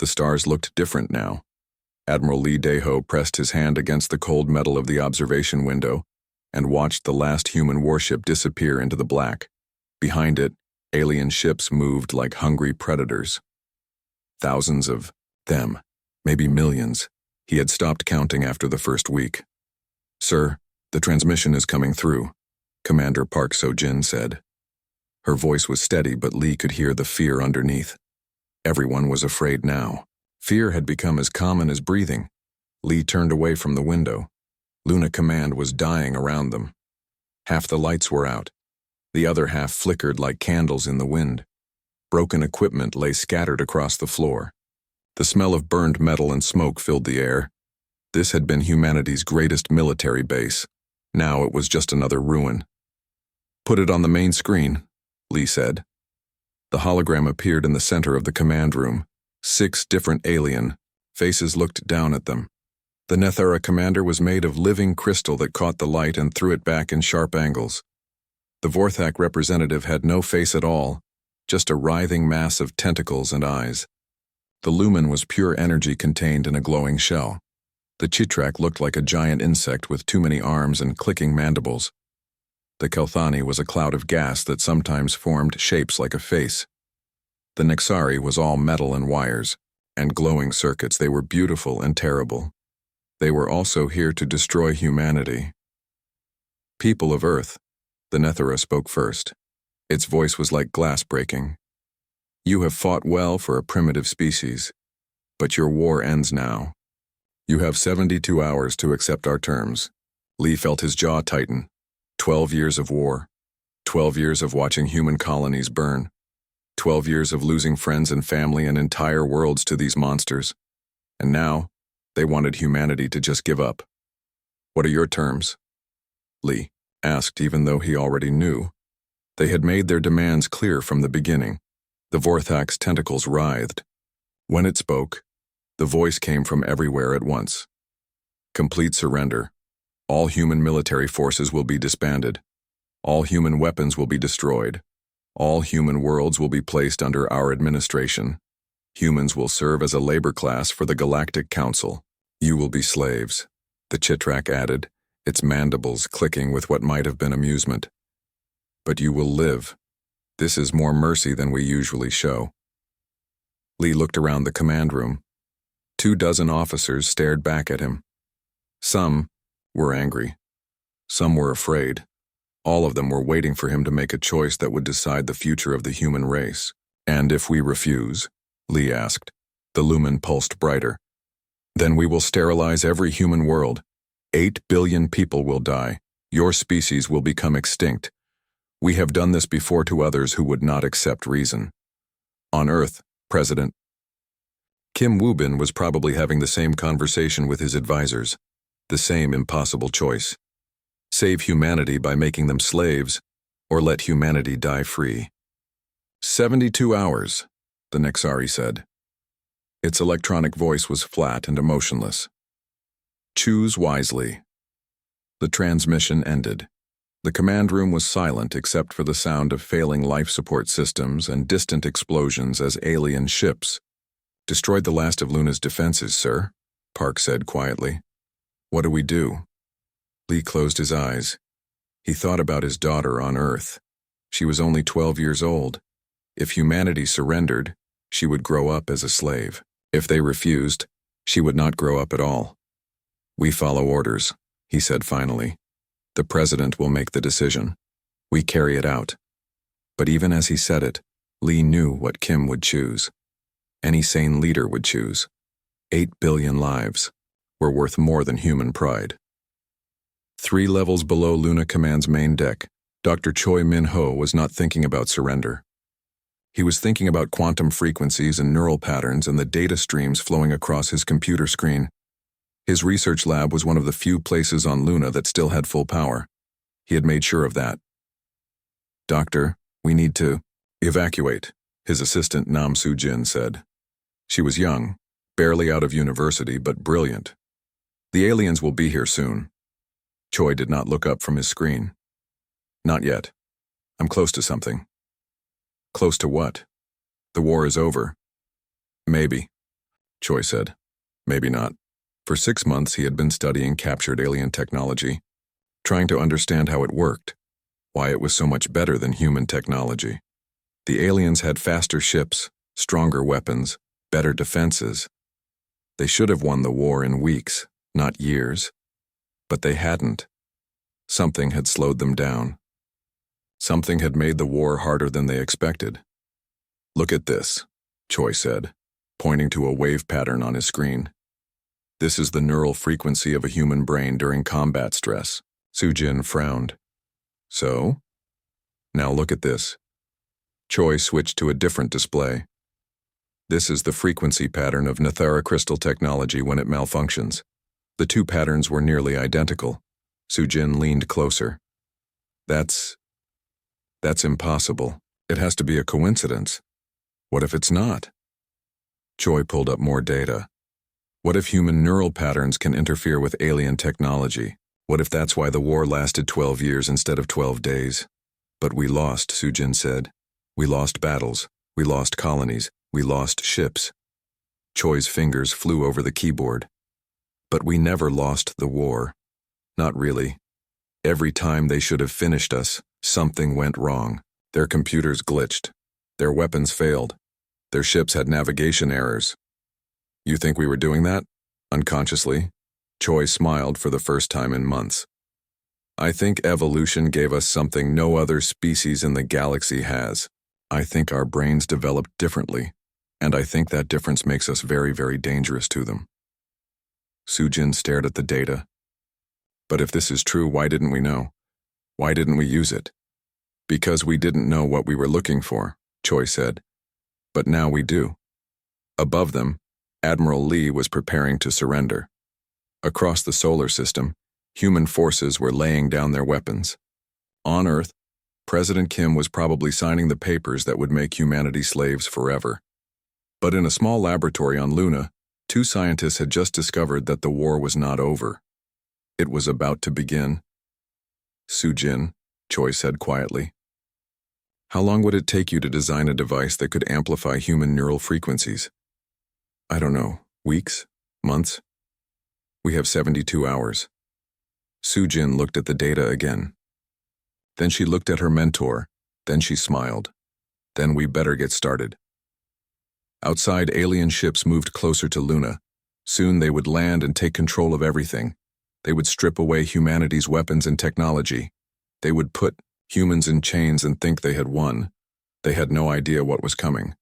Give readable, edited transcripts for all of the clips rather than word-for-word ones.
The stars looked different now. Admiral Lee Daeho pressed his hand against the cold metal of the observation window and watched the last human warship disappear into the black. Behind it, alien ships moved like hungry predators. Thousands of them, maybe millions. He had stopped counting after the first week. "Sir, the transmission is coming through," Commander Park So-jin said. Her voice was steady, but Lee could hear the fear underneath. Everyone was afraid now. Fear had become as common as breathing. Lee turned away from the window. Luna Command was dying around them. Half the lights were out. The other half flickered like candles in the wind. Broken equipment lay scattered across the floor. The smell of burned metal and smoke filled the air. This had been humanity's greatest military base. Now it was just another ruin. "Put it on the main screen," Lee said. The hologram appeared in the center of the command room. 6 different alien faces looked down at them. The Nethera commander was made of living crystal that caught the light and threw it back in sharp angles. The Vorthak representative had no face at all, just a writhing mass of tentacles and eyes. The lumen was pure energy contained in a glowing shell. The Chitrak looked like a giant insect with too many arms and clicking mandibles. The Kelthani was a cloud of gas that sometimes formed shapes like a face. The Nexari was all metal and wires, and glowing circuits. They were beautiful and terrible. They were also here to destroy humanity. "People of Earth," the Nethera spoke first. Its voice was like glass breaking. "You have fought well for a primitive species, but your war ends now. You have 72 hours to accept our terms." Lee felt his jaw tighten. 12 years of war. 12 years of watching human colonies burn. 12 years of losing friends and family and entire worlds to these monsters. And now, they wanted humanity to just give up. "What are your terms?" Lee asked, even though he already knew. They had made their demands clear from the beginning. The Vorthak's tentacles writhed. When it spoke, the voice came from everywhere at once. "Complete surrender. All human military forces will be disbanded. All human weapons will be destroyed. All human worlds will be placed under our administration. Humans will serve as a labor class for the Galactic Council. You will be slaves," the Chitrak added, its mandibles clicking with what might have been amusement. "But you will live. This is more mercy than we usually show." Lee looked around the command room. 24 officers stared back at him. Some were angry. Some were afraid. All of them were waiting for him to make a choice that would decide the future of the human race. "And if we refuse?" Lee asked. The lumen pulsed brighter. "Then we will sterilize every human world. 8 billion people will die. Your species will become extinct. We have done this before to others who would not accept reason. On Earth, President..." Kim Woo-bin was probably having the same conversation with his advisors. The same impossible choice. Save humanity by making them slaves, or let humanity die free. 72 hours, the Nexari said. Its electronic voice was flat and emotionless. Choose wisely. The transmission ended. The command room was silent except for the sound of failing life support systems and distant explosions as alien ships. "Destroyed the last of Luna's defenses, sir," Park said quietly. "What do we do?" Lee closed his eyes. He thought about his daughter on Earth. She was only 12 years old. If humanity surrendered, she would grow up as a slave. If they refused, she would not grow up at all. "We follow orders," he said finally. "The president will make the decision. We carry it out." But even as he said it, Lee knew what Kim would choose. Any sane leader would choose. 8 billion lives were worth more than human pride. 3 levels below Luna Command's main deck, Dr. Choi Min-ho was not thinking about surrender. He was thinking about quantum frequencies and neural patterns and the data streams flowing across his computer screen. His research lab was one of the few places on Luna that still had full power. He had made sure of that. "Doctor, we need to evacuate," his assistant Nam Soo-jin said. She was young, barely out of university, but brilliant. "The aliens will be here soon." Choi did not look up from his screen. "Not yet. I'm close to something." "Close to what?" "The war is over." "Maybe. Choi said. Maybe not. For 6 months he had been studying captured alien technology, trying to understand how it worked, why it was so much better than human technology. The aliens had faster ships, stronger weapons, better defenses. They should have won the war in weeks, not years. But they hadn't. Something had slowed them down. Something had made the war harder than they expected. Look at this, Choi said, pointing to a wave pattern on his screen. This is the neural frequency of a human brain during combat stress. Sujin frowned. So? Now look at this. Choi switched to a different display. This is the frequency pattern of Nethera crystal technology when it malfunctions. The two patterns were nearly identical. Sujin leaned closer. That's impossible. It has to be a coincidence. What if it's not? Choi pulled up more data. What if human neural patterns can interfere with alien technology? What if that's why the war lasted 12 years instead of 12 days? But we lost, Sujin said. We lost battles. We lost colonies. We lost ships. Choi's fingers flew over the keyboard. But we never lost the war. Not really. Every time they should have finished us, something went wrong. Their computers glitched. Their weapons failed. Their ships had navigation errors. You think we were doing that? Unconsciously? Choi smiled for the first time in months. I think evolution gave us something no other species in the galaxy has. I think our brains developed differently, and I think that difference makes us very, very dangerous to them. Sujin stared at the data. But if this is true, why didn't we know? Why didn't we use it? Because we didn't know what we were looking for, Choi said. But now we do. Above them, Admiral Lee was preparing to surrender. Across the solar system, human forces were laying down their weapons. On Earth, President Kim was probably signing the papers that would make humanity slaves forever. But in a small laboratory on Luna, 2 scientists had just discovered that the war was not over. It was about to begin. Sujin, Choi said quietly. How long would it take you to design a device that could amplify human neural frequencies? I don't know, weeks? Months? We have 72 hours. Sujin looked at the data again. Then she looked at her mentor, then she smiled. Then we better get started. Outside, alien ships moved closer to Luna. Soon they would land and take control of everything. They would strip away humanity's weapons and technology. They would put humans in chains and think they had won. They had no idea what was coming.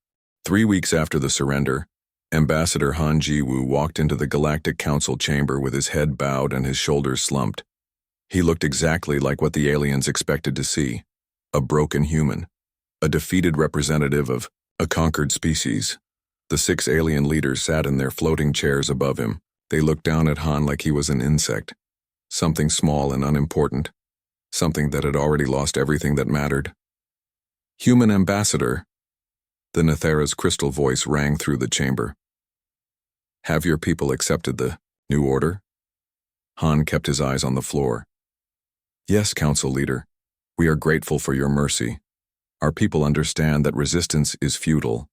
3 weeks after the surrender, Ambassador Han Ji-woo walked into the Galactic Council chamber with his head bowed and his shoulders slumped. He looked exactly like what the aliens expected to see. A broken human. A defeated representative of a conquered species. The 6 alien leaders sat in their floating chairs above him. They looked down at Han like he was an insect. Something small and unimportant. Something that had already lost everything that mattered. Human ambassador. The Nethera's crystal voice rang through the chamber. Have your people accepted the new order? Han kept his eyes on the floor. Yes, Council Leader. We are grateful for your mercy. Our people understand that resistance is futile.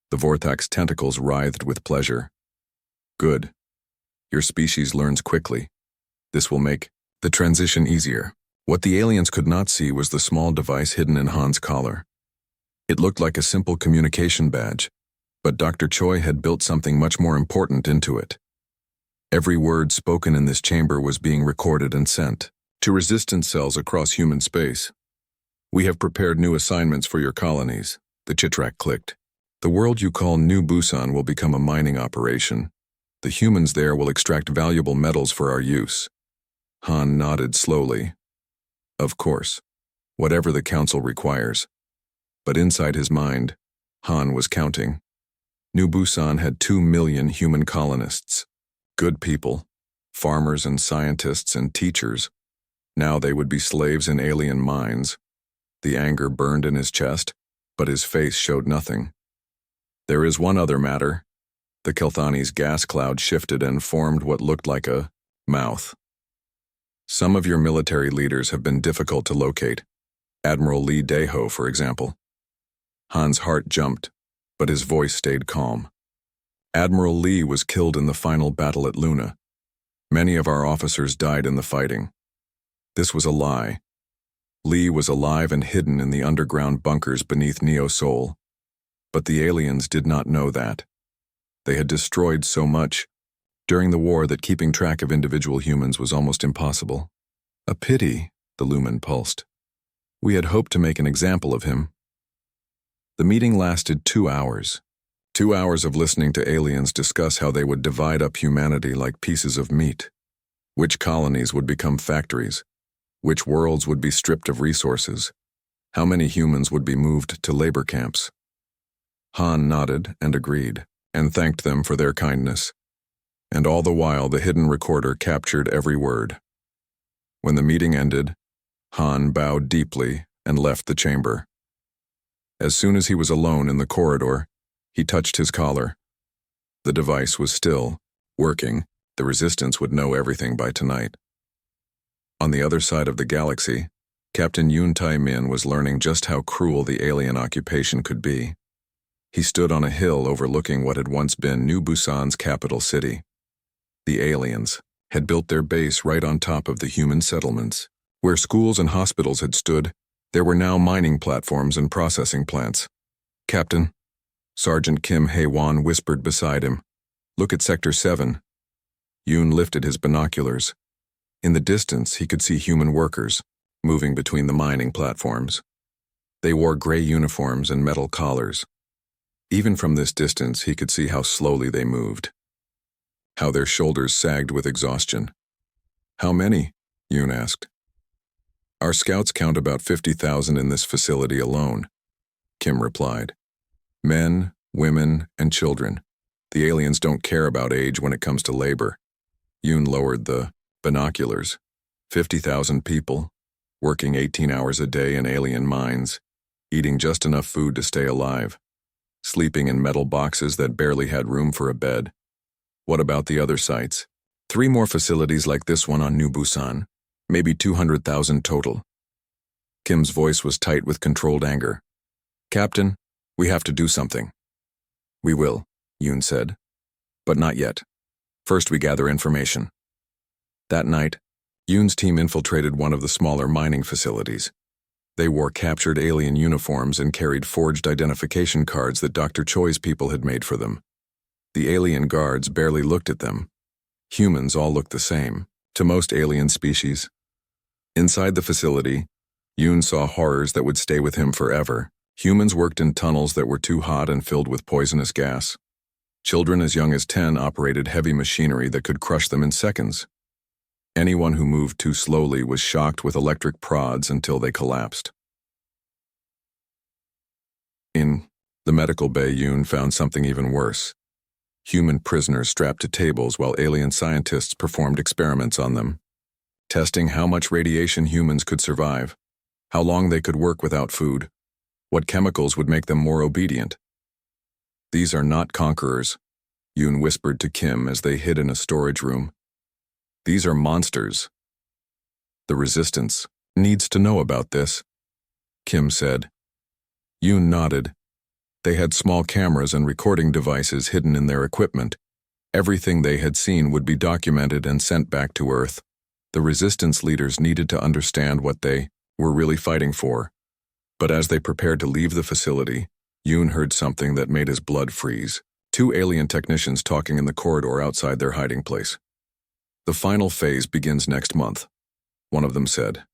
The Vortex tentacles writhed with pleasure. Good. Your species learns quickly. This will make the transition easier. What the aliens could not see was the small device hidden in Han's collar. It looked like a simple communication badge, but Dr. Choi had built something much more important into it. Every word spoken in this chamber was being recorded and sent to resistance cells across human space. We have prepared new assignments for your colonies, the Chitrak clicked. The world you call New Busan will become a mining operation. The humans there will extract valuable metals for our use. Han nodded slowly. Of course, whatever the council requires. But inside his mind, Han was counting. New Busan had 2 million human colonists. Good people, farmers and scientists and teachers. Now they would be slaves in alien mines. The anger burned in his chest, but his face showed nothing. There is one other matter. The Kelthani's gas cloud shifted and formed what looked like a mouth. Some of your military leaders have been difficult to locate. Admiral Lee Dae-ho, for example. Han's heart jumped, but his voice stayed calm. Admiral Lee was killed in the final battle at Luna. Many of our officers died in the fighting. This was a lie. Lee was alive and hidden in the underground bunkers beneath Neo Sol. But the aliens did not know that. They had destroyed so much during the war that keeping track of individual humans was almost impossible. A pity, the Lumen pulsed. We had hoped to make an example of him. The meeting lasted 2 hours. 2 hours of listening to aliens discuss how they would divide up humanity like pieces of meat. Which colonies would become factories? Which worlds would be stripped of resources? How many humans would be moved to labor camps? Han nodded and agreed, and thanked them for their kindness. And all the while the hidden recorder captured every word. When the meeting ended, Han bowed deeply and left the chamber. As soon as he was alone in the corridor, he touched his collar. The device was still working. The Resistance would know everything by tonight. On the other side of the galaxy, Captain Yoon Tai-min was learning just how cruel the alien occupation could be. He stood on a hill overlooking what had once been New Busan's capital city. The aliens had built their base right on top of the human settlements. Where schools and hospitals had stood, there were now mining platforms and processing plants. "Captain," Sergeant Kim Hae-won whispered beside him, "look at Sector 7. Yoon lifted his binoculars. In the distance, he could see human workers moving between the mining platforms. They wore gray uniforms and metal collars. Even from this distance, he could see how slowly they moved, how their shoulders sagged with exhaustion. "How many?" Yoon asked. "Our scouts count about 50,000 in this facility alone," Kim replied. "Men, women, and children. The aliens don't care about age when it comes to labor." Yoon lowered the binoculars. 50,000 people, working 18 hours a day in alien mines, eating just enough food to stay alive, sleeping in metal boxes that barely had room for a bed. What about the other sites? 3 more facilities like this one on New Busan, maybe 200,000 total. Kim's voice was tight with controlled anger. "Captain, we have to do something." "We will," Yoon said. "But not yet. First we gather information." That night, Yoon's team infiltrated one of the smaller mining facilities. They wore captured alien uniforms and carried forged identification cards that Dr. Choi's people had made for them. The alien guards barely looked at them. Humans all looked the same, to most alien species. Inside the facility, Yoon saw horrors that would stay with him forever. Humans worked in tunnels that were too hot and filled with poisonous gas. Children as young as 10 operated heavy machinery that could crush them in seconds. Anyone who moved too slowly was shocked with electric prods until they collapsed. In the medical bay, Yoon found something even worse. Human prisoners strapped to tables while alien scientists performed experiments on them, testing how much radiation humans could survive, how long they could work without food, what chemicals would make them more obedient. "These are not conquerors," Yoon whispered to Kim as they hid in a storage room. "These are monsters. The Resistance needs to know about this," Kim said. Yoon nodded. They had small cameras and recording devices hidden in their equipment. Everything they had seen would be documented and sent back to Earth. The Resistance leaders needed to understand what they were really fighting for. But as they prepared to leave the facility, Yoon heard something that made his blood freeze. 2 alien technicians talking in the corridor outside their hiding place. "The final phase begins next month," one of them said.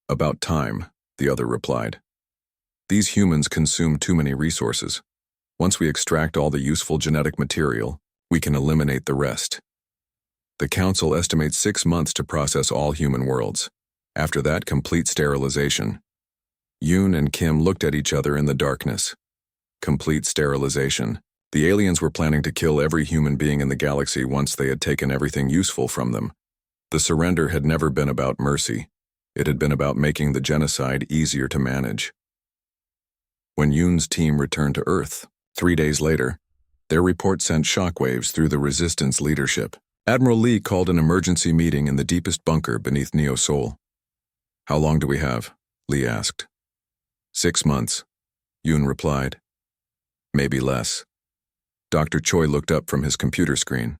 "About time," the other replied. "These humans consume too many resources. Once we extract all the useful genetic material, we can eliminate the rest. The Council estimates 6 months to process all human worlds. After that, complete sterilization." Yoon and Kim looked at each other in the darkness. Complete sterilization. The aliens were planning to kill every human being in the galaxy once they had taken everything useful from them. The surrender had never been about mercy. It had been about making the genocide easier to manage. When Yoon's team returned to Earth, 3 days later, their report sent shockwaves through the Resistance leadership. Admiral Lee called an emergency meeting in the deepest bunker beneath Neo Sol. "How long do we have?" Lee asked. 6 months, Yoon replied. "Maybe less." Dr. Choi looked up from his computer screen.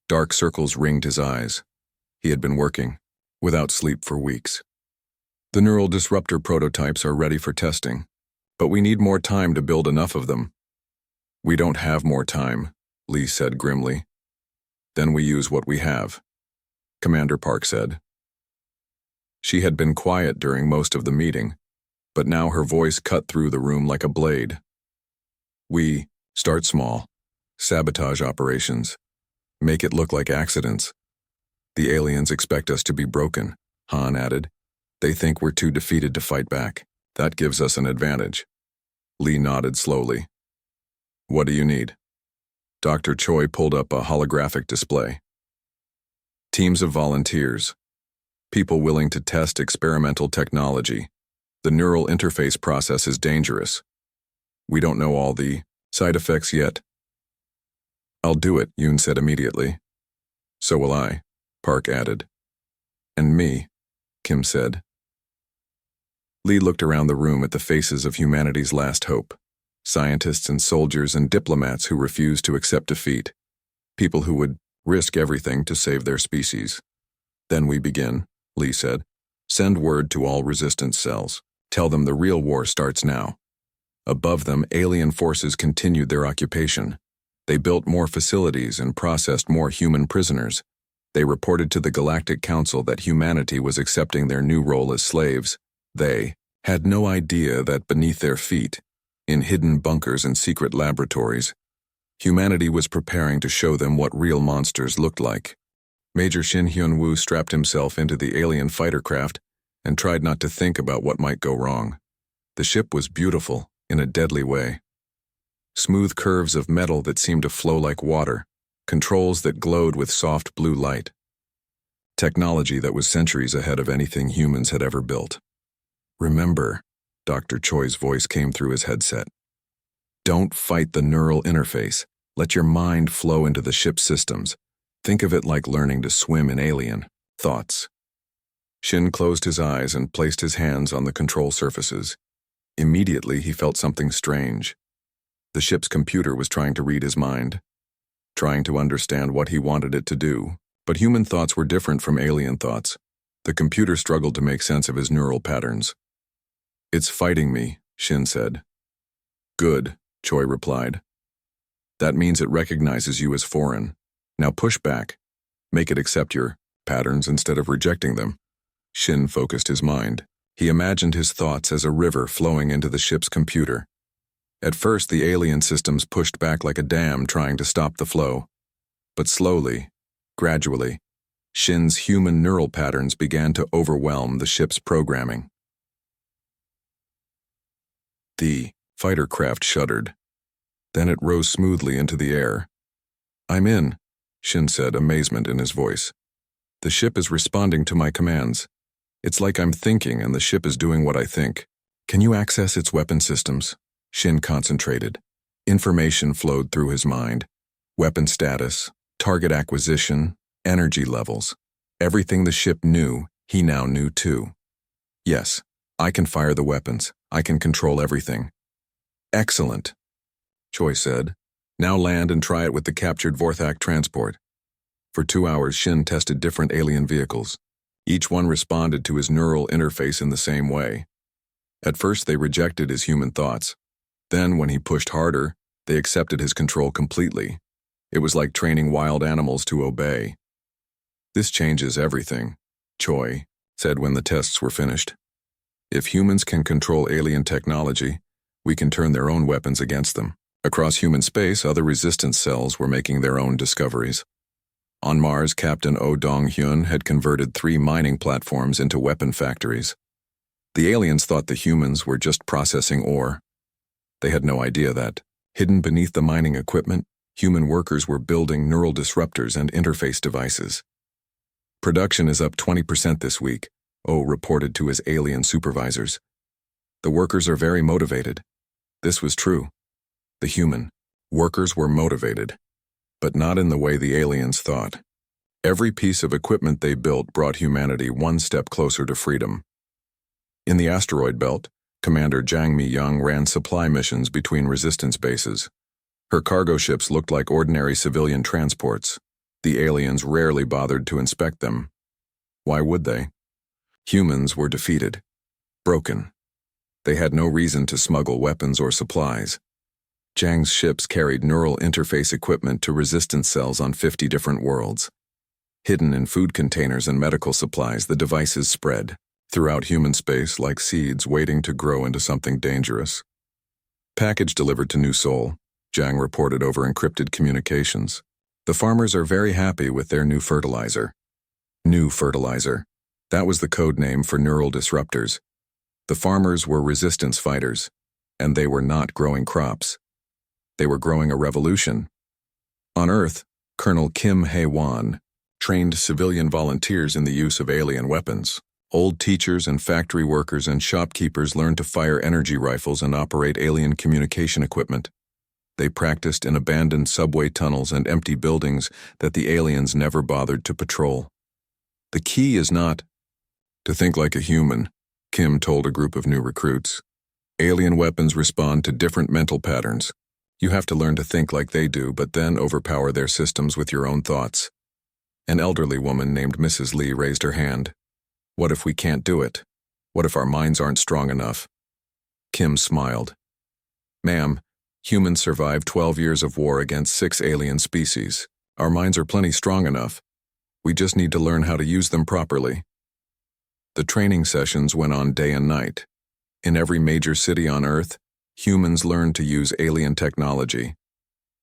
Dark circles ringed his eyes. He had been working, without sleep for weeks. The neural disruptor prototypes are ready for testing, but we need more time to build enough of them. We don't have more time, Lee said grimly. Then we use what we have, Commander Park said. She had been quiet during most of the meeting, but now her voice cut through the room like a blade. We start small, sabotage operations, make it look like accidents. The aliens expect us to be broken, Han added. They think we're too defeated to fight back. That gives us an advantage. Lee nodded slowly. What do you need? Dr. Choi pulled up a holographic display. Teams of volunteers. People willing to test experimental technology. The neural interface process is dangerous. We don't know all the side effects yet. I'll do it, Yoon said immediately. So will I, Park added. And me, Kim said. Lee looked around the room at the faces of humanity's last hope. Scientists and soldiers and diplomats who refused to accept defeat. People who would risk everything to save their species. Then we begin, Lee said. Send word to all resistance cells. Tell them the real war starts now. Above them, alien forces continued their occupation. They built more facilities and processed more human prisoners. They reported to the Galactic Council that humanity was accepting their new role as slaves. They had no idea that beneath their feet, in hidden bunkers and secret laboratories, humanity was preparing to show them what real monsters looked like. Major Shin Hyun-woo strapped himself into the alien fighter craft and tried not to think about what might go wrong. The ship was beautiful, in a deadly way. Smooth curves of metal that seemed to flow like water, controls that glowed with soft blue light. Technology that was centuries ahead of anything humans had ever built. Remember, Dr. Choi's voice came through his headset. Don't fight the neural interface. Let your mind flow into the ship's systems. Think of it like learning to swim in alien thoughts. Shin closed his eyes and placed his hands on the control surfaces. Immediately, he felt something strange. The ship's computer was trying to read his mind, trying to understand what he wanted it to do. But human thoughts were different from alien thoughts. The computer struggled to make sense of his neural patterns. It's fighting me, Shin said. Good, Choi replied. That means it recognizes you as foreign. Now push back. Make it accept your patterns instead of rejecting them. Shin focused his mind. He imagined his thoughts as a river flowing into the ship's computer. At first, the alien systems pushed back like a dam trying to stop the flow. But slowly, gradually, Shin's human neural patterns began to overwhelm the ship's programming. The fighter craft shuddered. Then it rose smoothly into the air. I'm in, Shin said, amazement in his voice. The ship is responding to my commands. It's like I'm thinking and the ship is doing what I think. Can you access its weapon systems? Shin concentrated. Information flowed through his mind. Weapon status, target acquisition, energy levels. Everything the ship knew, he now knew too. Yes, I can fire the weapons. I can control everything. Excellent, Choi said. Now land and try it with the captured Vorthak transport. For 2 hours, Shin tested different alien vehicles. Each one responded to his neural interface in the same way. At first, they rejected his human thoughts. Then, when he pushed harder, they accepted his control completely. It was like training wild animals to obey. This changes everything, Choi said when the tests were finished. If humans can control alien technology, we can turn their own weapons against them. Across human space, other resistance cells were making their own discoveries. On Mars, Captain Oh Dong-hyun had converted 3 mining platforms into weapon factories. The aliens thought the humans were just processing ore. They had no idea that, hidden beneath the mining equipment, human workers were building neural disruptors and interface devices. Production is up 20% this week, Oh reported to his alien supervisors. The workers are very motivated. This was true. The human workers were motivated, but not in the way the aliens thought. Every piece of equipment they built brought humanity one step closer to freedom. In the asteroid belt, Commander Jang Mi-young ran supply missions between resistance bases. Her cargo ships looked like ordinary civilian transports. The aliens rarely bothered to inspect them. Why would they? Humans were defeated, broken. They had no reason to smuggle weapons or supplies. Zhang's ships carried neural interface equipment to resistance cells on 50 different worlds. Hidden in food containers and medical supplies, the devices spread throughout human space like seeds waiting to grow into something dangerous. Package delivered to New Seoul, Zhang reported over encrypted communications. The farmers are very happy with their new fertilizer. New fertilizer. That was the code name for neural disruptors. The farmers were resistance fighters, and they were not growing crops. They were growing a revolution. On Earth, Colonel Kim Hae-won trained civilian volunteers in the use of alien weapons. Old teachers and factory workers and shopkeepers learned to fire energy rifles and operate alien communication equipment. They practiced in abandoned subway tunnels and empty buildings that the aliens never bothered to patrol. The key is not to think like a human, Kim told a group of new recruits. Alien weapons respond to different mental patterns. You have to learn to think like they do, but then overpower their systems with your own thoughts. An elderly woman named Mrs. Lee raised her hand. What if we can't do it? What if our minds aren't strong enough? Kim smiled. Ma'am, humans survived 12 years of war against 6 alien species. Our minds are plenty strong enough. We just need to learn how to use them properly. The training sessions went on day and night. In every major city on Earth, humans learned to use alien technology.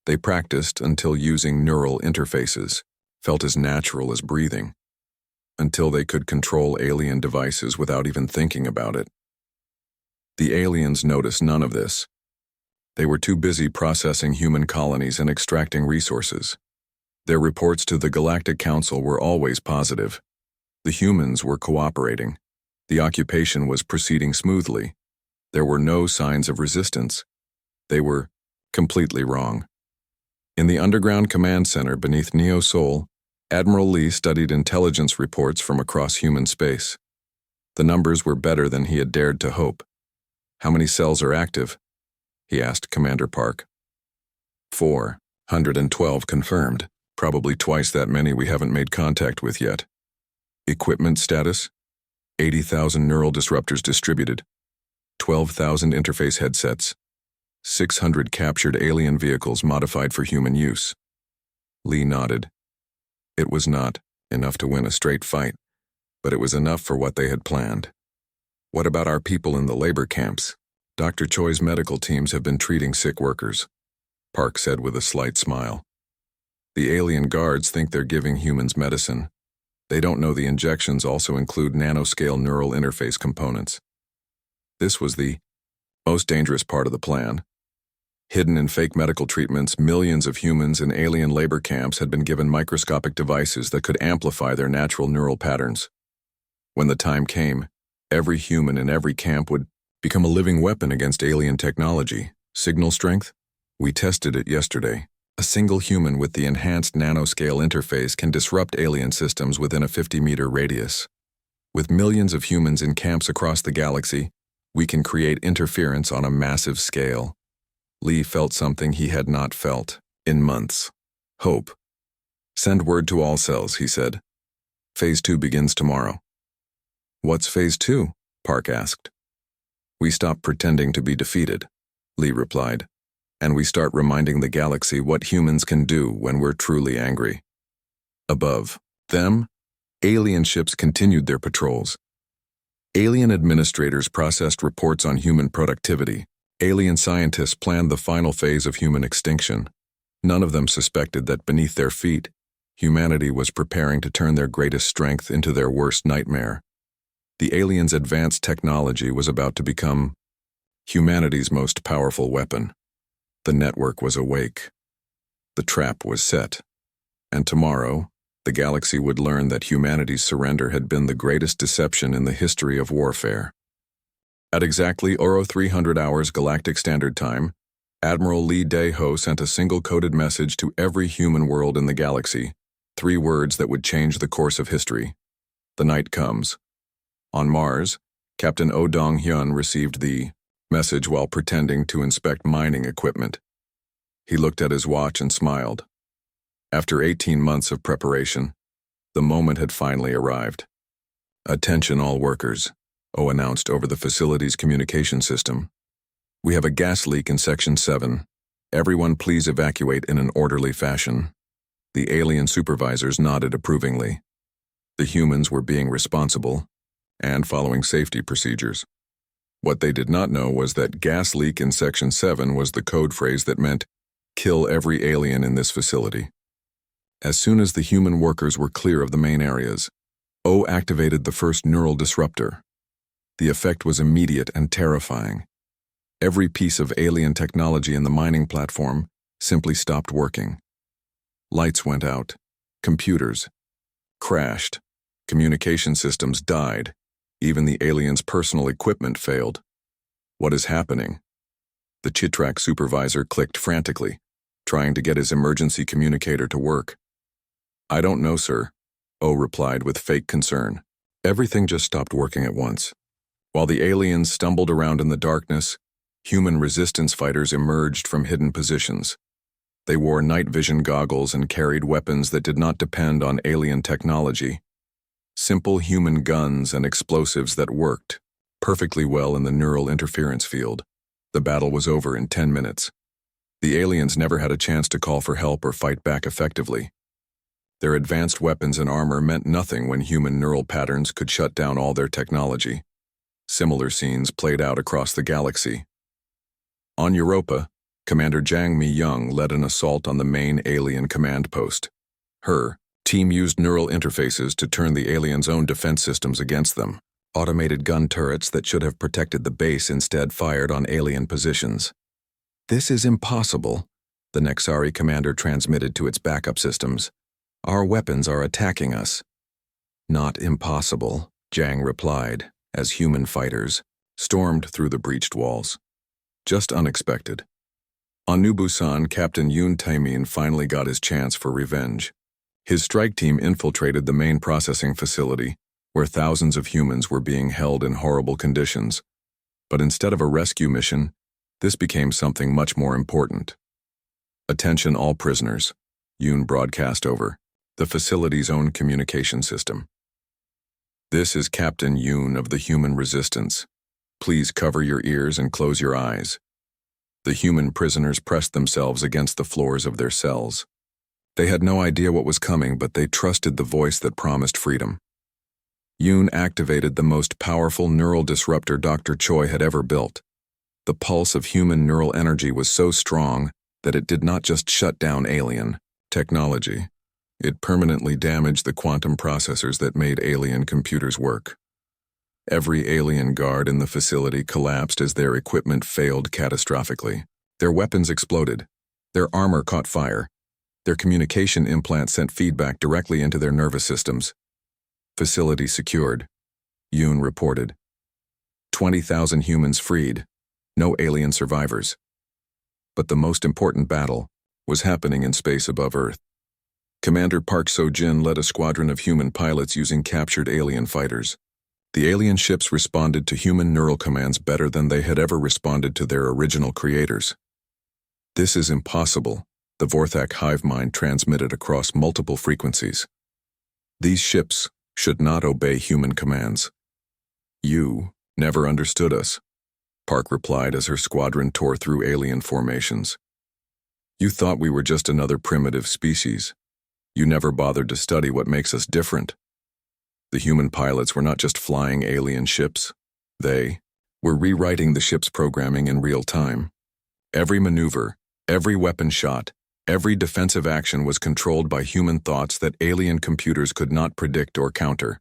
They practiced until using neural interfaces felt as natural as breathing, until they could control alien devices without even thinking about it. The aliens noticed none of this. They were too busy processing human colonies and extracting resources. Their reports to the Galactic Council were always positive. The humans were cooperating. The occupation was proceeding smoothly. There were no signs of resistance. They were completely wrong. In the underground command center beneath Neo Seoul, Admiral Lee studied intelligence reports from across human space. The numbers were better than he had dared to hope. How many cells are active? He asked Commander Park. 412 confirmed, probably twice that many we haven't made contact with yet. Equipment status? 80,000 neural disruptors distributed. 12,000 interface headsets. 600 captured alien vehicles modified for human use. Lee nodded. It was not enough to win a straight fight, but it was enough for what they had planned. What about our people in the labor camps? Dr. Choi's medical teams have been treating sick workers, Park said with a slight smile. The alien guards think they're giving humans medicine. They don't know the injections also include nanoscale neural interface components. This was the most dangerous part of the plan. Hidden in fake medical treatments, millions of humans in alien labor camps had been given microscopic devices that could amplify their natural neural patterns. When the time came, every human in every camp would become a living weapon against alien technology. Signal strength? We tested it yesterday. A single human with the enhanced nanoscale interface can disrupt alien systems within a 50-meter radius. With millions of humans in camps across the galaxy, we can create interference on a massive scale. Lee felt something he had not felt in months. Hope. Send word to all cells, he said. Phase 2 begins tomorrow. What's Phase 2? Park asked. We stop pretending to be defeated, Lee replied, and we start reminding the galaxy what humans can do when we're truly angry. Above them, alien ships continued their patrols. Alien administrators processed reports on human productivity. Alien scientists planned the final phase of human extinction. None of them suspected that beneath their feet, humanity was preparing to turn their greatest strength into their worst nightmare. The aliens' advanced technology was about to become humanity's most powerful weapon. The network was awake. The trap was set. And tomorrow, the galaxy would learn that humanity's surrender had been the greatest deception in the history of warfare. At exactly 0300 hours Galactic Standard Time, Admiral Lee Dae-ho sent a single-coded message to every human world in the galaxy, 3 words that would change the course of history. The night comes. On Mars, Captain Oh Dong-hyun received the message while pretending to inspect mining equipment. He looked at his watch and smiled. After 18 months of preparation, the moment had finally arrived. "Attention all workers," O announced over the facility's communication system. "We have a gas leak in Section 7. Everyone please evacuate in an orderly fashion." The alien supervisors nodded approvingly. The humans were being responsible and following safety procedures. What they did not know was that gas leak in Section 7 was the code phrase that meant, "Kill every alien in this facility." As soon as the human workers were clear of the main areas, O activated the first neural disruptor. The effect was immediate and terrifying. Every piece of alien technology in the mining platform simply stopped working. Lights went out. Computers crashed. Communication systems died. Even the aliens' personal equipment failed. "What is happening?" The Chitrak supervisor clicked frantically, trying to get his emergency communicator to work. "I don't know, sir," O replied with fake concern. Everything just stopped working at once. While the aliens stumbled around in the darkness, human resistance fighters emerged from hidden positions. They wore night vision goggles and carried weapons that did not depend on alien technology. Simple human guns and explosives that worked perfectly well in the neural interference field. The battle was over in 10 minutes. The aliens never had a chance to call for help or fight back effectively. Their advanced weapons and armor meant nothing when human neural patterns could shut down all their technology. Similar scenes played out across the galaxy. On Europa, Commander Jang Mi-young led an assault on the main alien command post. Her team used neural interfaces to turn the aliens' own defense systems against them. Automated gun turrets that should have protected the base instead fired on alien positions. "This is impossible," the Nexari commander transmitted to its backup systems. "Our weapons are attacking us." "Not impossible," Jang replied, as human fighters stormed through the breached walls. "Just unexpected." On New Busan, Captain Yoon Taemin finally got his chance for revenge. His strike team infiltrated the main processing facility, where thousands of humans were being held in horrible conditions. But instead of a rescue mission, this became something much more important. "Attention all prisoners," Yoon broadcast over the facility's own communication system. "This is Captain Yoon of the Human Resistance. Please cover your ears and close your eyes." The human prisoners pressed themselves against the floors of their cells. They had no idea what was coming, but they trusted the voice that promised freedom. Yoon activated the most powerful neural disruptor Dr. Choi had ever built. The pulse of human neural energy was so strong that it did not just shut down alien technology. It permanently damaged the quantum processors that made alien computers work. Every alien guard in the facility collapsed as their equipment failed catastrophically. Their weapons exploded. Their armor caught fire. Their communication implants sent feedback directly into their nervous systems. "Facility secured," Yoon reported. 20,000 humans freed. No alien survivors. But the most important battle was happening in space above Earth. Commander Park So-jin led a squadron of human pilots using captured alien fighters. The alien ships responded to human neural commands better than they had ever responded to their original creators. "This is impossible," the Vorthak hive mind transmitted across multiple frequencies. "These ships should not obey human commands." "You never understood us," Park replied as her squadron tore through alien formations. "You thought we were just another primitive species. You never bothered to study what makes us different." The human pilots were not just flying alien ships. They were rewriting the ship's programming in real time. Every maneuver, every weapon shot, every defensive action was controlled by human thoughts that alien computers could not predict or counter.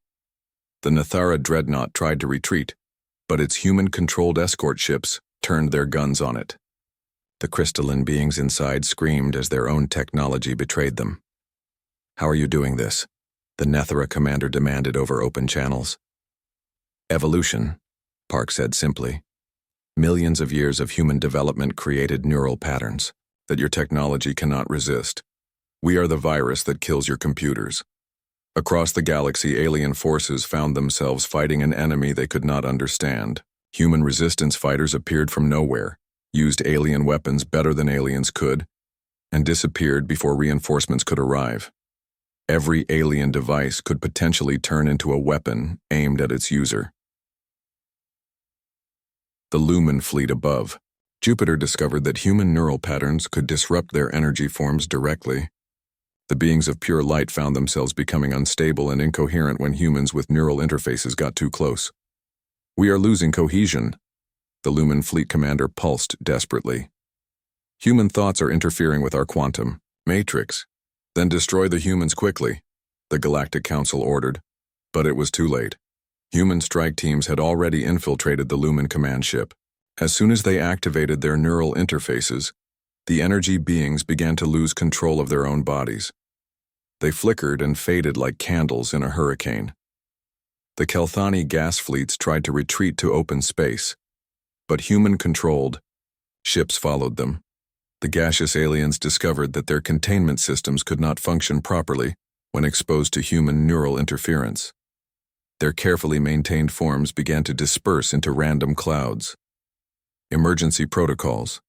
The Nathara dreadnought tried to retreat, but its human-controlled escort ships turned their guns on it. The crystalline beings inside screamed as their own technology betrayed them. "How are you doing this?" the Nathara commander demanded over open channels. "Evolution," Park said simply. "Millions of years of human development created neural patterns that your technology cannot resist. We are the virus that kills your computers." Across the galaxy, alien forces found themselves fighting an enemy they could not understand. Human resistance fighters appeared from nowhere, used alien weapons better than aliens could, and disappeared before reinforcements could arrive. Every alien device could potentially turn into a weapon aimed at its user. The Lumen fleet above. Jupiter discovered that human neural patterns could disrupt their energy forms directly. The beings of pure light found themselves becoming unstable and incoherent when humans with neural interfaces got too close. "We are losing cohesion," the Lumen fleet commander pulsed desperately. "Human thoughts are interfering with our quantum matrix. Then destroy the humans quickly," the Galactic Council ordered. But it was too late. Human strike teams had already infiltrated the Lumen command ship. As soon as they activated their neural interfaces, the energy beings began to lose control of their own bodies. They flickered and faded like candles in a hurricane. The Kelthani gas fleets tried to retreat to open space, but human-controlled ships followed them. The gaseous aliens discovered that their containment systems could not function properly when exposed to human neural interference. Their carefully maintained forms began to disperse into random clouds. "Emergency protocols,"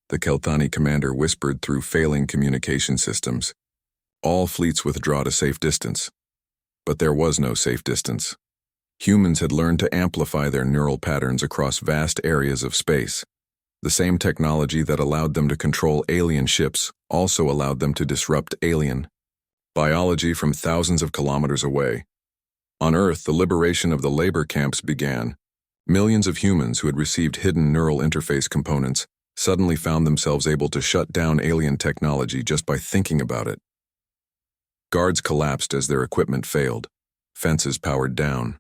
the Kelthani commander whispered through failing communication systems. "All fleets withdraw to safe distance." But there was no safe distance. Humans had learned to amplify their neural patterns across vast areas of space. The same technology that allowed them to control alien ships also allowed them to disrupt alien biology from thousands of kilometers away. On Earth, the liberation of the labor camps began. Millions of humans who had received hidden neural interface components suddenly found themselves able to shut down alien technology just by thinking about it. Guards collapsed as their equipment failed. Fences powered down.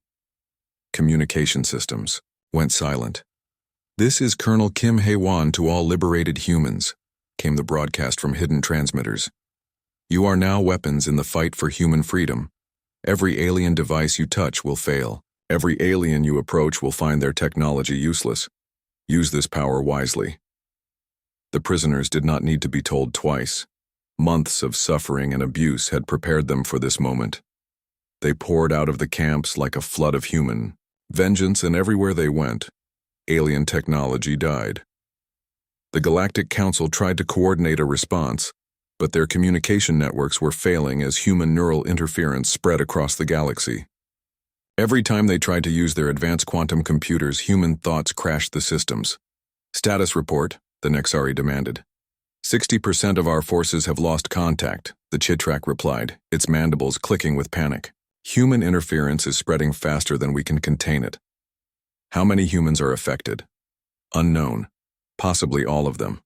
Communication systems went silent. "This is Colonel Kim Hae-won to all liberated humans," came the broadcast from hidden transmitters. "You are now weapons in the fight for human freedom. Every alien device you touch will fail. Every alien you approach will find their technology useless. Use this power wisely." The prisoners did not need to be told twice. Months of suffering and abuse had prepared them for this moment. They poured out of the camps like a flood of human vengeance, and everywhere they went, alien technology died. The Galactic Council tried to coordinate a response, but their communication networks were failing as human neural interference spread across the galaxy. Every time they tried to use their advanced quantum computers, human thoughts crashed the systems. "Status report," the Nexari demanded. 60% of our forces have lost contact," the Chitrak replied, its mandibles clicking with panic. "Human interference is spreading faster than we can contain it." "How many humans are affected?" "Unknown. Possibly all of them.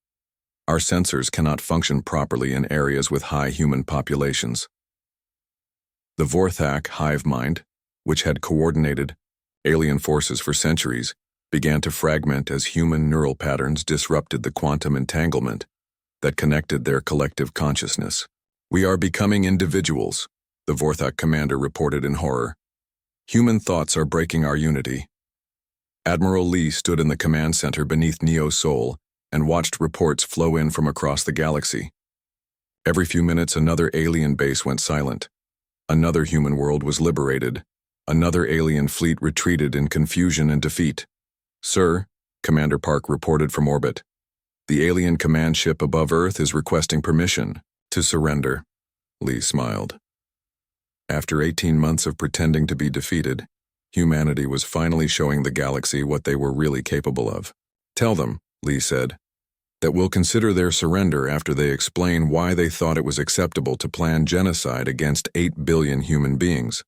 Our sensors cannot function properly in areas with high human populations." The Vorthak hive mind, which had coordinated alien forces for centuries, began to fragment as human neural patterns disrupted the quantum entanglement that connected their collective consciousness. "We are becoming individuals," the Vorthak commander reported in horror. "Human thoughts are breaking our unity." Admiral Lee stood in the command center beneath Neo Sol and watched reports flow in from across the galaxy. Every few minutes, another alien base went silent. Another human world was liberated. Another alien fleet retreated in confusion and defeat. "Sir," Commander Park reported from orbit, "the alien command ship above Earth is requesting permission to surrender." Lee smiled. After 18 months of pretending to be defeated, humanity was finally showing the galaxy what they were really capable of. "Tell them," Lee said, "that we'll consider their surrender after they explain why they thought it was acceptable to plan genocide against 8 billion human beings.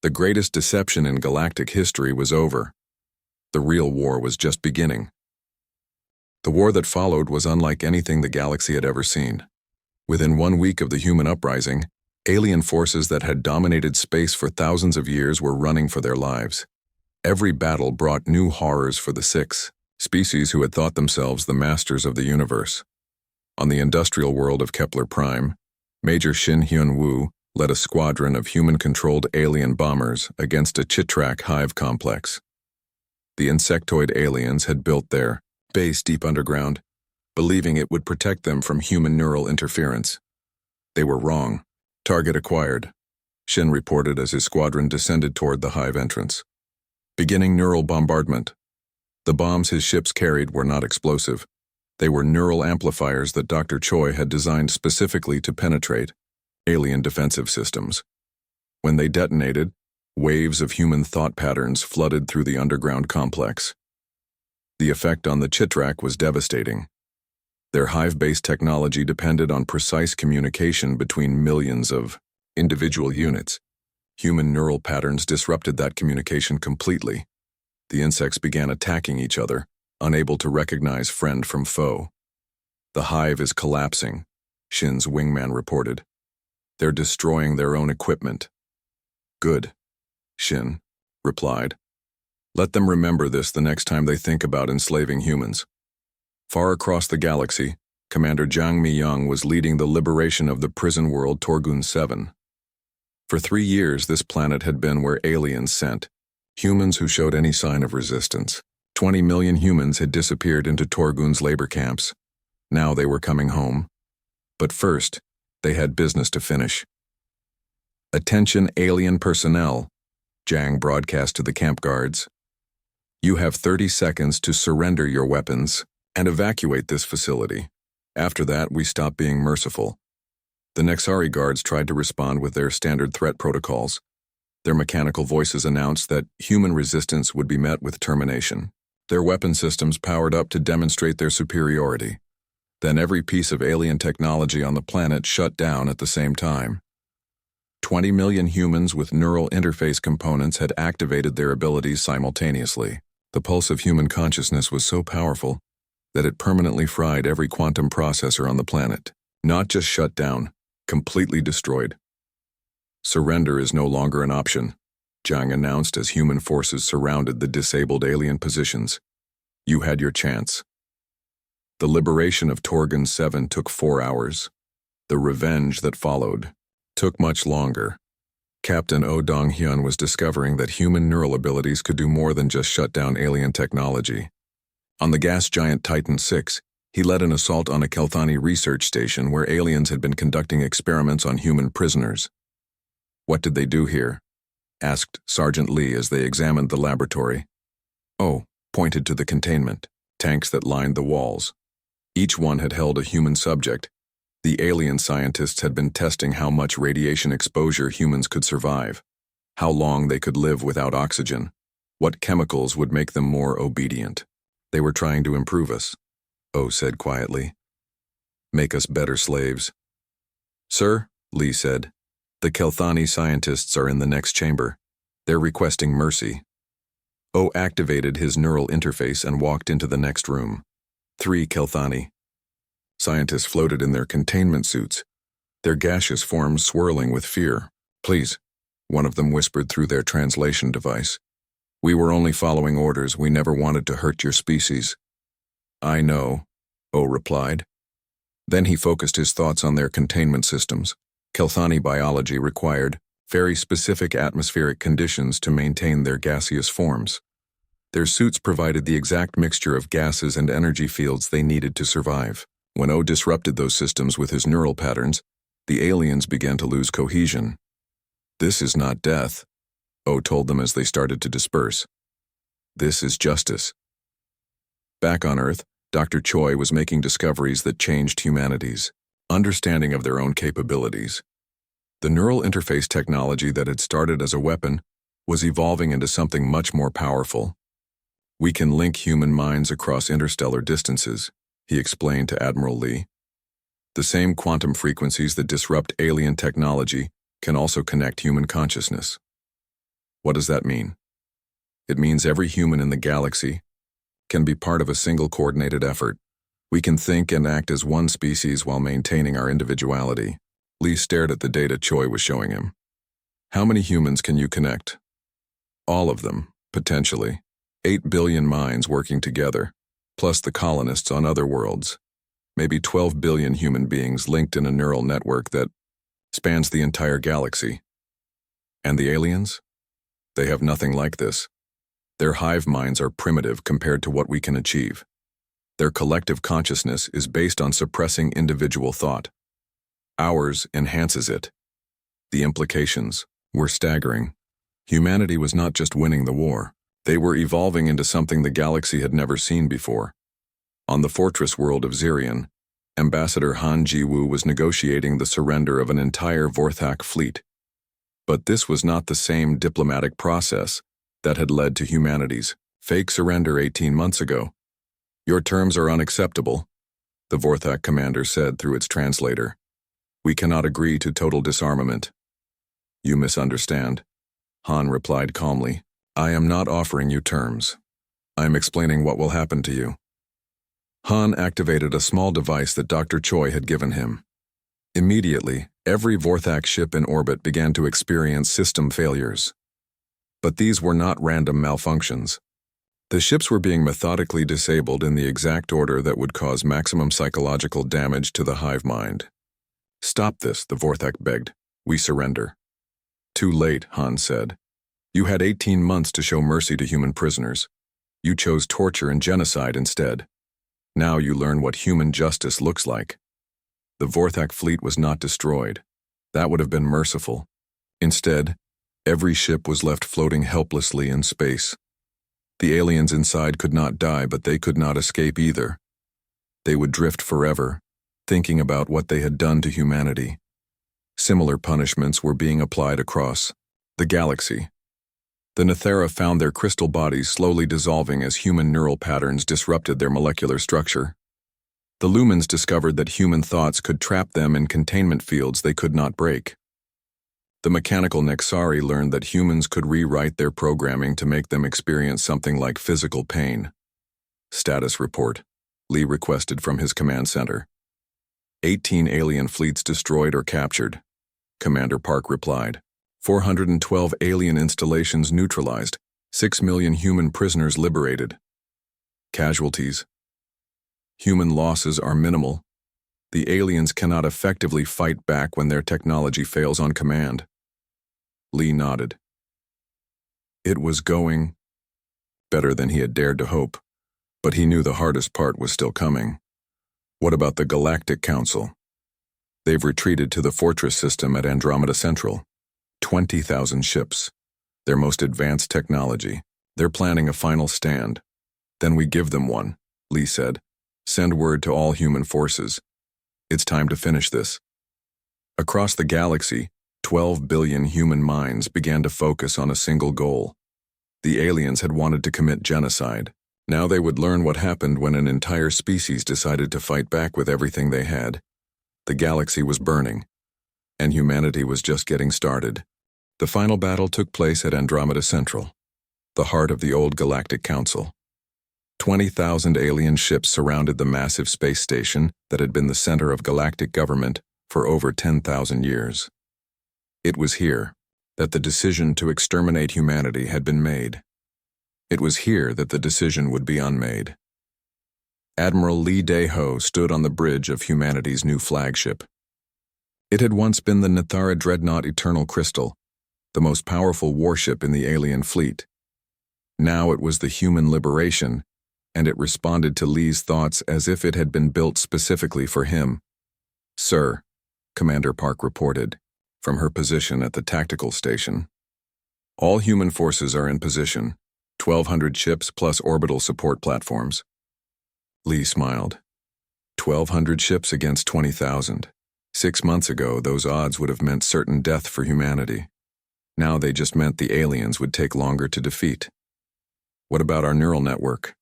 The greatest deception in galactic history was over. The real war was just beginning." The war that followed was unlike anything the galaxy had ever seen. Within 1 week of the human uprising, alien forces that had dominated space for thousands of years were running for their lives. Every battle brought new horrors for the Six, species who had thought themselves the masters of the universe. On the industrial world of Kepler Prime, Major Shin Hyun-woo led a squadron of human-controlled alien bombers against a Chitrak hive complex. The insectoid aliens had built their base deep underground, believing it would protect them from human neural interference. They were wrong. "Target acquired," Shin reported as his squadron descended toward the hive entrance. "Beginning neural bombardment." The bombs his ships carried were not explosive. They were neural amplifiers that Dr. Choi had designed specifically to penetrate alien defensive systems. When they detonated, waves of human thought patterns flooded through the underground complex. The effect on the Chitrak was devastating. Their hive-based technology depended on precise communication between millions of individual units. Human neural patterns disrupted that communication completely. The insects began attacking each other, unable to recognize friend from foe. "The hive is collapsing," Shin's wingman reported. "They're destroying their own equipment." "Good," Shin replied. "Let them remember this the next time they think about enslaving humans." Far across the galaxy, Commander Jang Mi-young was leading the liberation of the prison world Torgun 7. For 3 years, this planet had been where aliens sent humans who showed any sign of resistance. 20 million humans had disappeared into Torgun's labor camps. Now they were coming home. But first, they had business to finish. "Attention alien personnel," Jang broadcast to the camp guards. "You have 30 seconds to surrender your weapons and evacuate this facility. After that, we stop being merciful." The Nexari guards tried to respond with their standard threat protocols. Their mechanical voices announced that human resistance would be met with termination. Their weapon systems powered up to demonstrate their superiority. Then every piece of alien technology on the planet shut down at the same time. 20 million humans with neural interface components had activated their abilities simultaneously. The pulse of human consciousness was so powerful that it permanently fried every quantum processor on the planet. Not just shut down, completely destroyed. "Surrender is no longer an option," Jang announced as human forces surrounded the disabled alien positions. "You had your chance." The liberation of Torgun 7 took 4 hours. The revenge that followed took much longer. Captain Oh Dong-hyun was discovering that human neural abilities could do more than just shut down alien technology. On the gas giant Titan 6, he led an assault on a Kelthani research station where aliens had been conducting experiments on human prisoners. "What did they do here?" asked Sergeant Lee as they examined the laboratory. Oh pointed to the containment tanks that lined the walls. Each one had held a human subject. The alien scientists had been testing how much radiation exposure humans could survive, how long they could live without oxygen, what chemicals would make them more obedient. "They were trying to improve us," Oh said quietly. "Make us better slaves." "Sir," Lee said, "the Kelthani scientists are in the next chamber. They're requesting mercy." Oh activated his neural interface and walked into the next room. 3 Kelthani scientists floated in their containment suits, their gaseous forms swirling with fear. "Please," one of them whispered through their translation device. "We were only following orders. We never wanted to hurt your species." "I know," Oh replied. Then he focused his thoughts on their containment systems. Kelthani biology required very specific atmospheric conditions to maintain their gaseous forms. Their suits provided the exact mixture of gases and energy fields they needed to survive. When Oh disrupted those systems with his neural patterns, the aliens began to lose cohesion. "This is not death," Oh told them as they started to disperse. "This is justice." Back on Earth, Dr. Choi was making discoveries that changed humanity's understanding of their own capabilities. The neural interface technology that had started as a weapon was evolving into something much more powerful. "We can link human minds across interstellar distances," he explained to Admiral Lee. "The same quantum frequencies that disrupt alien technology can also connect human consciousness." "What does that mean?" "It means every human in the galaxy can be part of a single coordinated effort. We can think and act as one species while maintaining our individuality." Lee stared at the data Choi was showing him. "How many humans can you connect?" "All of them, potentially. 8 billion minds working together, plus the colonists on other worlds. Maybe 12 billion human beings linked in a neural network that spans the entire galaxy." "And the aliens? They have nothing like this. Their hive minds are primitive compared to what we can achieve. Their collective consciousness is based on suppressing individual thought. Ours enhances it." The implications were staggering. Humanity was not just winning the war. They were evolving into something the galaxy had never seen before. On the fortress world of Zirion, Ambassador Han Jiwoo was negotiating the surrender of an entire Vorthak fleet. But this was not the same diplomatic process that had led to humanity's fake surrender 18 months ago. "Your terms are unacceptable," the Vorthak commander said through its translator. "We cannot agree to total disarmament." "You misunderstand," Han replied calmly. "I am not offering you terms. I am explaining what will happen to you." Han activated a small device that Dr. Choi had given him. Immediately, every Vorthak ship in orbit began to experience system failures. But these were not random malfunctions. The ships were being methodically disabled in the exact order that would cause maximum psychological damage to the hive mind. "Stop this," the Vorthak begged. "We surrender." "Too late," Han said. "You had 18 months to show mercy to human prisoners. You chose torture and genocide instead. Now you learn what human justice looks like." The Vorthak fleet was not destroyed. That would have been merciful. Instead, every ship was left floating helplessly in space. The aliens inside could not die, but they could not escape either. They would drift forever, thinking about what they had done to humanity. Similar punishments were being applied across the galaxy. The Nethera found their crystal bodies slowly dissolving as human neural patterns disrupted their molecular structure. The Lumens discovered that human thoughts could trap them in containment fields they could not break. The mechanical Nexari learned that humans could rewrite their programming to make them experience something like physical pain. "Status report," Lee requested from his command center. 18 alien fleets destroyed or captured," Commander Park replied. 412 alien installations neutralized, 6 million human prisoners liberated. Casualties. Human losses are minimal. The aliens cannot effectively fight back when their technology fails on command. Lee nodded. It was going better than he had dared to hope, but he knew the hardest part was still coming. What about the Galactic Council? They've retreated to the fortress system at Andromeda Central. 20,000 ships. Their most advanced technology. They're planning a final stand. Then we give them one, Lee said. Send word to all human forces. It's time to finish this. Across the galaxy, 12 billion human minds began to focus on a single goal. The aliens had wanted to commit genocide. Now they would learn what happened when an entire species decided to fight back with everything they had. The galaxy was burning, and humanity was just getting started. The final battle took place at Andromeda Central, the heart of the old Galactic Council. 20,000 alien ships surrounded the massive space station that had been the center of galactic government for over 10,000 years. It was here that the decision to exterminate humanity had been made. It was here that the decision would be unmade. Admiral Lee Dae-ho stood on the bridge of humanity's new flagship. It had once been the Nethara Dreadnought Eternal Crystal, the most powerful warship in the alien fleet. Now it was the human liberation, and it responded to Lee's thoughts as if it had been built specifically for him. "Sir," Commander Park reported, from her position at the tactical station. "All human forces are in position, 1,200 ships plus orbital support platforms." Lee smiled. 1,200 ships against 20,000. 6 months ago, those odds would have meant certain death for humanity. Now they just meant the aliens would take longer to defeat. "What about our neural network?"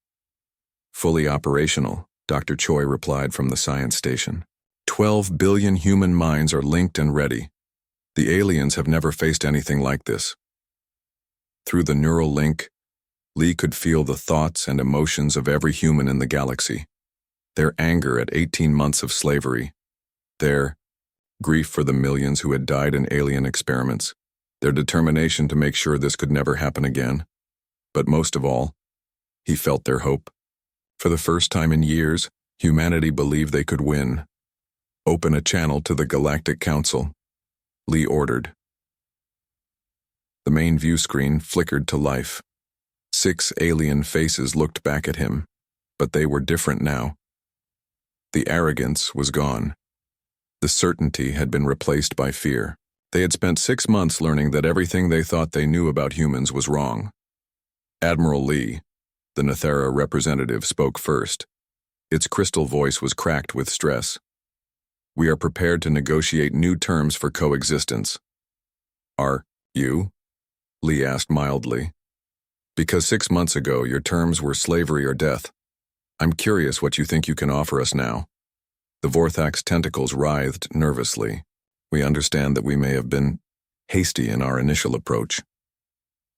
"Fully operational," Dr. Choi replied from the science station. 12 billion human minds are linked and ready. The aliens have never faced anything like this. Through the neural link, Lee could feel the thoughts and emotions of every human in the galaxy. Their anger at 18 months of slavery. Their grief for the millions who had died in alien experiments. Their determination to make sure this could never happen again. But most of all, he felt their hope. For the first time in years, humanity believed they could win. "Open a channel to the Galactic Council," Lee ordered. The main view screen flickered to life. 6 alien faces looked back at him, but they were different now. The arrogance was gone. The certainty had been replaced by fear. They had spent 6 months learning that everything they thought they knew about humans was wrong. Admiral Lee, the Nethera representative, spoke first. Its crystal voice was cracked with stress. "We are prepared to negotiate new terms for coexistence." "Are you?" Lee asked mildly. "Because 6 months ago your terms were slavery or death. I'm curious what you think you can offer us now." The Vorthak's tentacles writhed nervously. "We understand that we may have been hasty in our initial approach.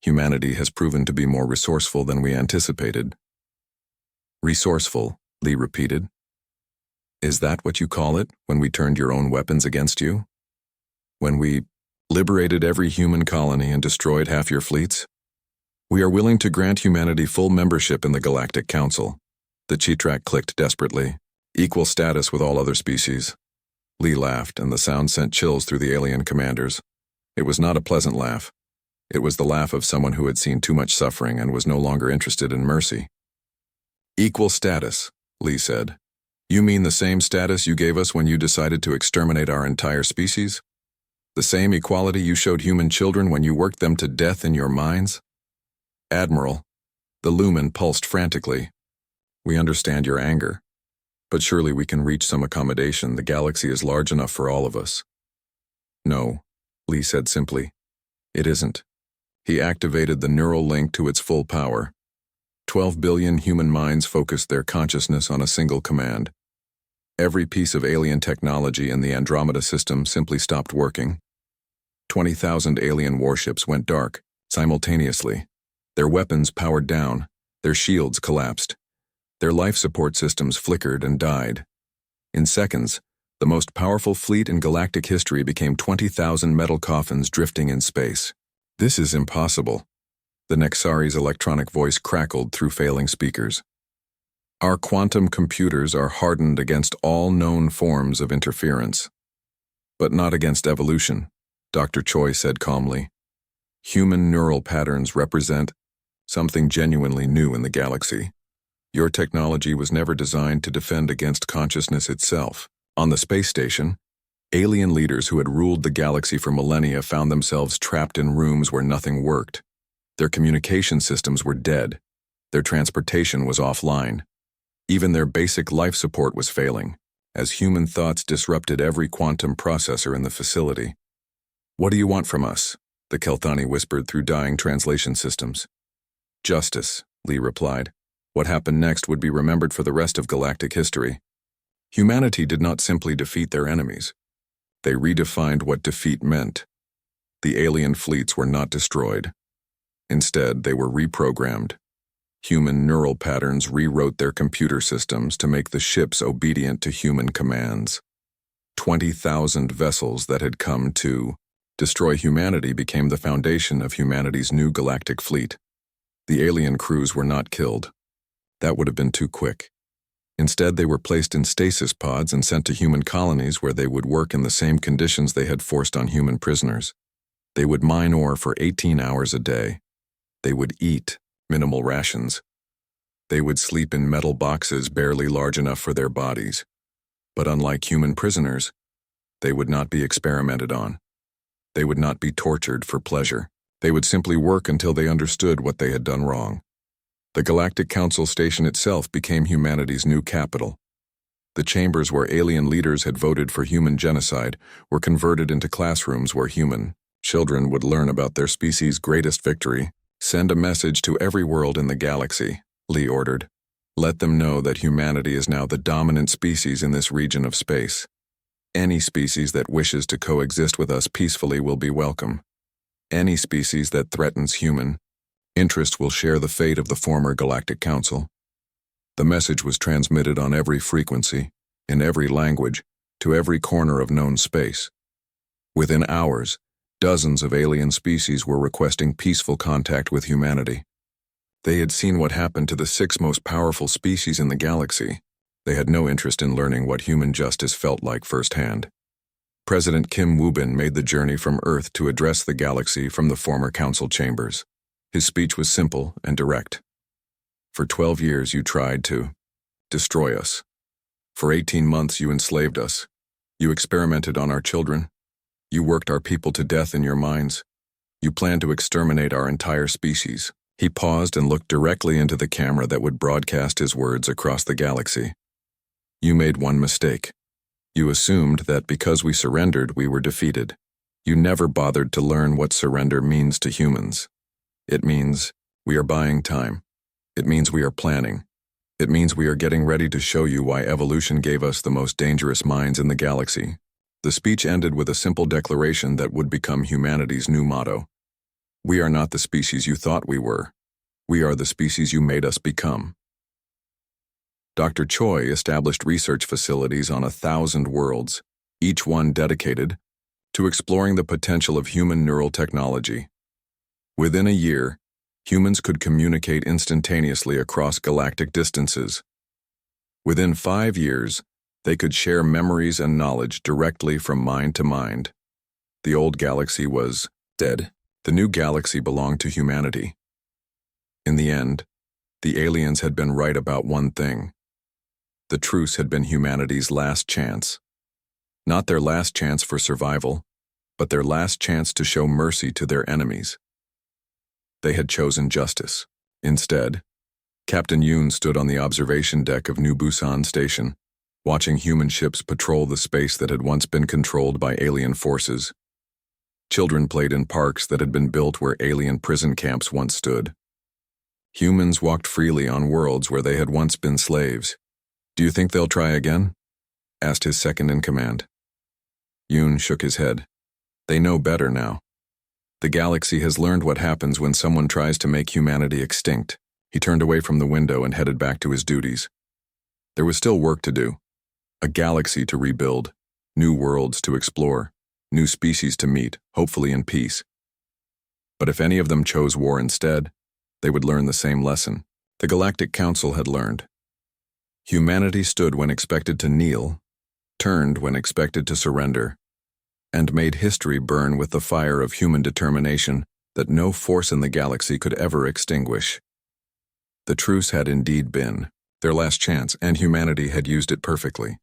Humanity has proven to be more resourceful than we anticipated." "Resourceful," Lee repeated. "Is that what you call it, when we turned your own weapons against you? When we liberated every human colony and destroyed half your fleets? We are willing to grant humanity full membership in the Galactic Council." The Chitrak clicked desperately. "Equal status with all other species." Lee laughed, and the sound sent chills through the alien commanders. It was not a pleasant laugh. It was the laugh of someone who had seen too much suffering and was no longer interested in mercy. "Equal status," Lee said. "You mean the same status you gave us when you decided to exterminate our entire species? The same equality you showed human children when you worked them to death in your mines?" "Admiral," the lumen pulsed frantically, "we understand your anger. But surely we can reach some accommodation. The galaxy is large enough for all of us." "No," Lee said simply. "It isn't." He activated the neural link to its full power. 12 billion human minds focused their consciousness on a single command. Every piece of alien technology in the Andromeda system simply stopped working. 20,000 alien warships went dark simultaneously. Their weapons powered down, their shields collapsed. Their life support systems flickered and died. In seconds, the most powerful fleet in galactic history became 20,000 metal coffins drifting in space. "This is impossible." The Nexari's electronic voice crackled through failing speakers. "Our quantum computers are hardened against all known forms of interference." "But not against evolution," Dr. Choi said calmly. "Human neural patterns represent something genuinely new in the galaxy. Your technology was never designed to defend against consciousness itself." On the space station, alien leaders who had ruled the galaxy for millennia found themselves trapped in rooms where nothing worked. Their communication systems were dead. Their transportation was offline. Even their basic life support was failing, as human thoughts disrupted every quantum processor in the facility. "What do you want from us?" the Kelthani whispered through dying translation systems. "Justice," Lee replied. "What happened next would be remembered for the rest of galactic history." Humanity did not simply defeat their enemies. They redefined what defeat meant. The alien fleets were not destroyed. Instead, they were reprogrammed. Human neural patterns rewrote their computer systems to make the ships obedient to human commands. 20,000 vessels that had come to destroy humanity became the foundation of humanity's new galactic fleet. The alien crews were not killed. That would have been too quick. Instead, they were placed in stasis pods and sent to human colonies where they would work in the same conditions they had forced on human prisoners. They would mine ore for 18 hours a day. They would eat minimal rations. They would sleep in metal boxes barely large enough for their bodies. But unlike human prisoners, they would not be experimented on. They would not be tortured for pleasure. They would simply work until they understood what they had done wrong. The Galactic Council station itself became humanity's new capital. The chambers where alien leaders had voted for human genocide were converted into classrooms where human children would learn about their species' greatest victory. "Send a message to every world in the galaxy," Lee ordered. "Let them know that humanity is now the dominant species in this region of space. Any species that wishes to coexist with us peacefully will be welcome. Any species that threatens human interest will share the fate of the former Galactic Council." The message was transmitted on every frequency, in every language, to every corner of known space. Within hours, dozens of alien species were requesting peaceful contact with humanity. They had seen what happened to the 6 most powerful species in the galaxy. They had no interest in learning what human justice felt like firsthand. President Kim Woo-bin made the journey from Earth to address the galaxy from the former council chambers. His speech was simple and direct. "For 12 years you tried to destroy us. For 18 months you enslaved us. You experimented on our children. You worked our people to death in your mines. You planned to exterminate our entire species." He paused and looked directly into the camera that would broadcast his words across the galaxy. You made one mistake. You assumed that because we surrendered, we were defeated. You never bothered to learn what surrender means to humans. It means we are buying time. It means we are planning. It means we are getting ready to show you why evolution gave us the most dangerous minds in the galaxy. The speech ended with a simple declaration that would become humanity's new motto. We are not the species you thought we were. We are the species you made us become. Dr. Choi established research facilities on 1,000 worlds, each one dedicated to exploring the potential of human neural technology. Within a year, humans could communicate instantaneously across galactic distances. Within 5 years, they could share memories and knowledge directly from mind to mind. The old galaxy was dead. The new galaxy belonged to humanity. In the end, the aliens had been right about one thing. The truce had been humanity's last chance. Not their last chance for survival, but their last chance to show mercy to their enemies. They had chosen justice. Instead, Captain Yoon stood on the observation deck of New Busan Station, watching human ships patrol the space that had once been controlled by alien forces. Children played in parks that had been built where alien prison camps once stood. Humans walked freely on worlds where they had once been slaves. "Do you think they'll try again?" asked his second-in-command. Yoon shook his head. They know better now. The galaxy has learned what happens when someone tries to make humanity extinct. He turned away from the window and headed back to his duties. There was still work to do. A galaxy to rebuild, new worlds to explore, new species to meet, hopefully in peace. But if any of them chose war instead, they would learn the same lesson the Galactic Council had learned. Humanity stood when expected to kneel, turned when expected to surrender, and made history burn with the fire of human determination that no force in the galaxy could ever extinguish. The truce had indeed been their last chance, and humanity had used it perfectly.